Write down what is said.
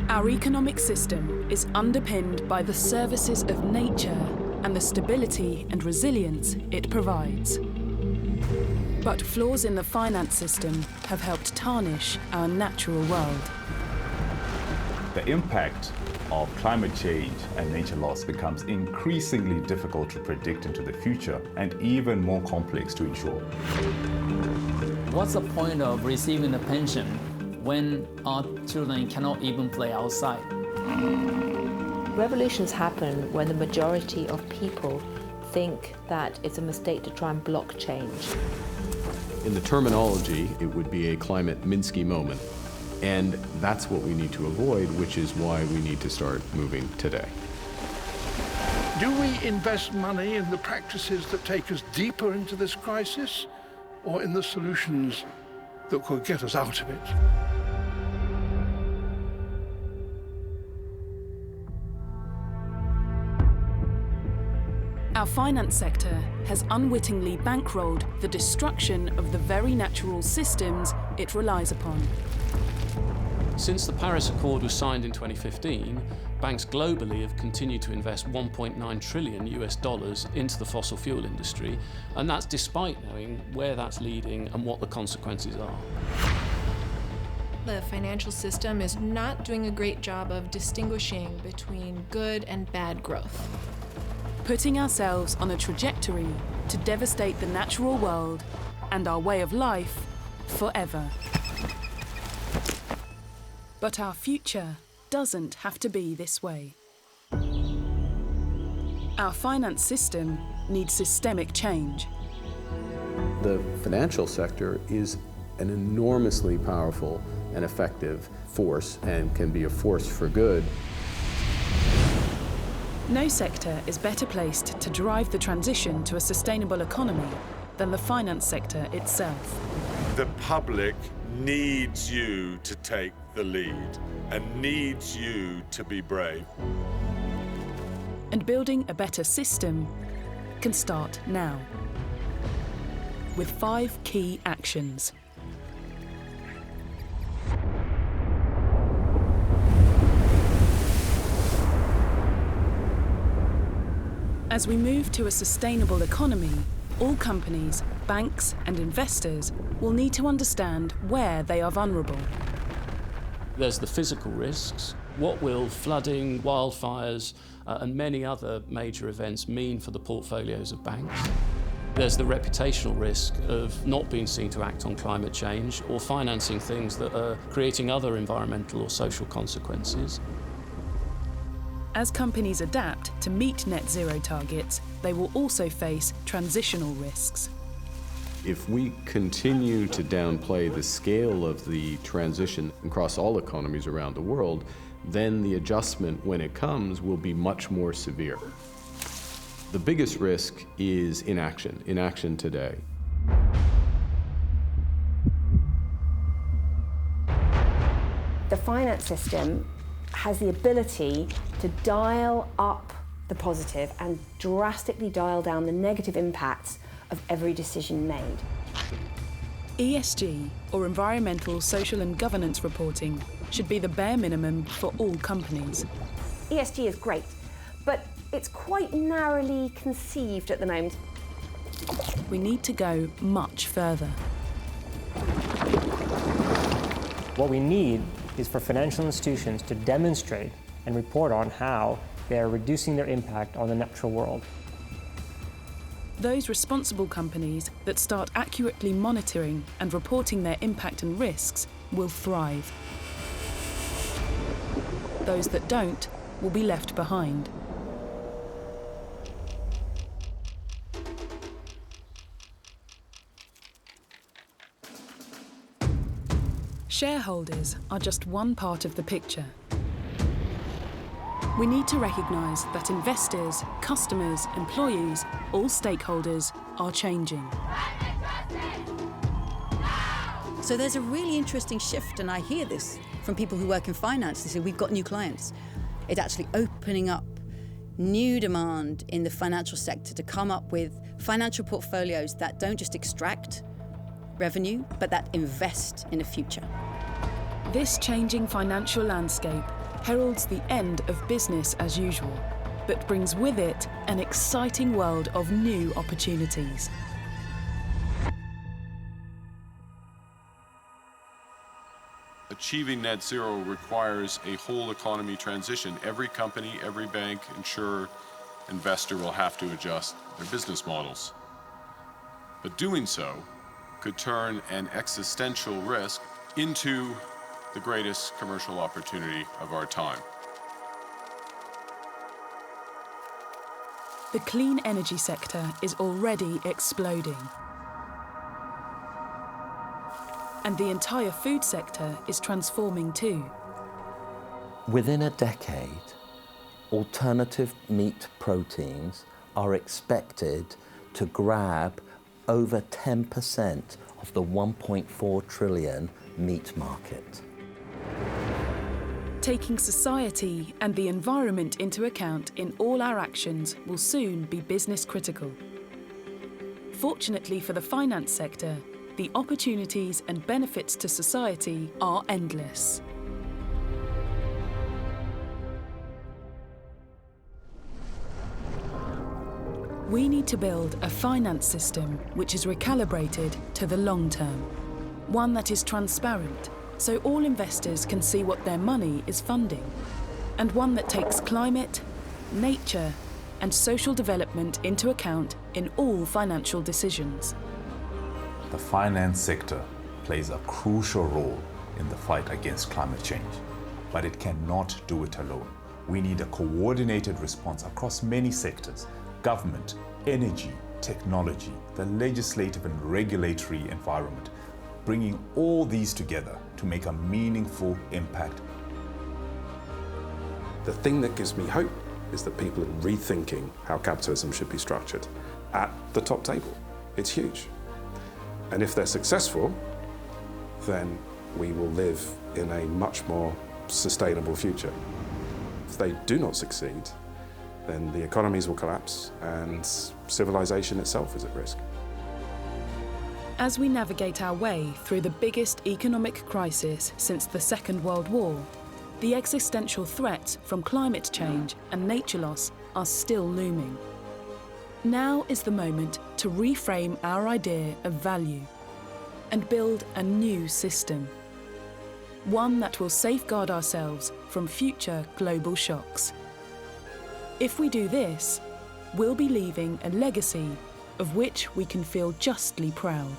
Our economic system is underpinned by the services of nature and the stability and resilience it provides. But flaws in the finance system have helped tarnish our natural world. The impact of climate change and nature loss becomes increasingly difficult to predict into the future and even more complex to ensure. What's the point of receiving a pension when our children cannot even play outside? Revolutions happen when the majority of people think that it's a mistake to try and block change. In the terminology, it would be a climate Minsky moment. And that's what we need to avoid, which is why we need to start moving today. Do we invest money in the practices that take us deeper into this crisis, or in the solutions that could get us out of it? Our finance sector has unwittingly bankrolled the destruction of the very natural systems it relies upon. Since the Paris Accord was signed in 2015, banks globally have continued to invest $1.9 trillion into the fossil fuel industry, and that's despite knowing where that's leading and what the consequences are. The financial system is not doing a great job of distinguishing between good and bad growth. Putting ourselves on a trajectory to devastate the natural world and our way of life forever. But our future doesn't have to be this way. Our finance system needs systemic change. The financial sector is an enormously powerful and effective force and can be a force for good. No sector is better placed to drive the transition to a sustainable economy than the finance sector itself. The public needs you to take the lead and needs you to be brave. And building a better system can start now with 5 key actions. As we move to a sustainable economy, all companies, banks and investors will need to understand where they are vulnerable. There's the physical risks. What will flooding, wildfires, and many other major events mean for the portfolios of banks? There's the reputational risk of not being seen to act on climate change or financing things that are creating other environmental or social consequences. As companies adapt to meet net zero targets, they will also face transitional risks. If we continue to downplay the scale of the transition across all economies around the world, then the adjustment, when it comes, will be much more severe. The biggest risk is inaction today. The finance system has the ability to dial up the positive and drastically dial down the negative impacts of every decision made. ESG, or environmental, social and governance reporting, should be the bare minimum for all companies. ESG is great, but it's quite narrowly conceived at the moment. We need to go much further. What we need is for financial institutions to demonstrate and report on how they are reducing their impact on the natural world. Those responsible companies that start accurately monitoring and reporting their impact and risks will thrive. Those that don't will be left behind. Shareholders are just one part of the picture. We need to recognise that investors, customers, employees, all stakeholders are changing. So there's a really interesting shift, and I hear this from people who work in finance. They say, we've got new clients. It's actually opening up new demand in the financial sector to come up with financial portfolios that don't just extract revenue, but that invest in the future. This changing financial landscape heralds the end of business as usual, but brings with it an exciting world of new opportunities. Achieving net zero requires a whole economy transition. Every company, every bank, insurer, investor will have to adjust their business models. But doing so could turn an existential risk into the greatest commercial opportunity of our time. The clean energy sector is already exploding. And the entire food sector is transforming too. Within a decade, alternative meat proteins are expected to grab over 10% of the 1.4 trillion meat market. Taking society and the environment into account in all our actions will soon be business critical. Fortunately for the finance sector, the opportunities and benefits to society are endless. We need to build a finance system which is recalibrated to the long term, one that is transparent, so all investors can see what their money is funding, and one that takes climate, nature, and social development into account in all financial decisions. The finance sector plays a crucial role in the fight against climate change, but it cannot do it alone. We need a coordinated response across many sectors: government, energy, technology, the legislative and regulatory environment, bringing all these together to make a meaningful impact. The thing that gives me hope is that people are rethinking how capitalism should be structured at the top table. It's huge. And if they're successful, then we will live in a much more sustainable future. If they do not succeed, then the economies will collapse and civilization itself is at risk. As we navigate our way through the biggest economic crisis since the Second World War, the existential threats from climate change and nature loss are still looming. Now is the moment to reframe our idea of value and build a new system, one that will safeguard ourselves from future global shocks. If we do this, we'll be leaving a legacy of which we can feel justly proud.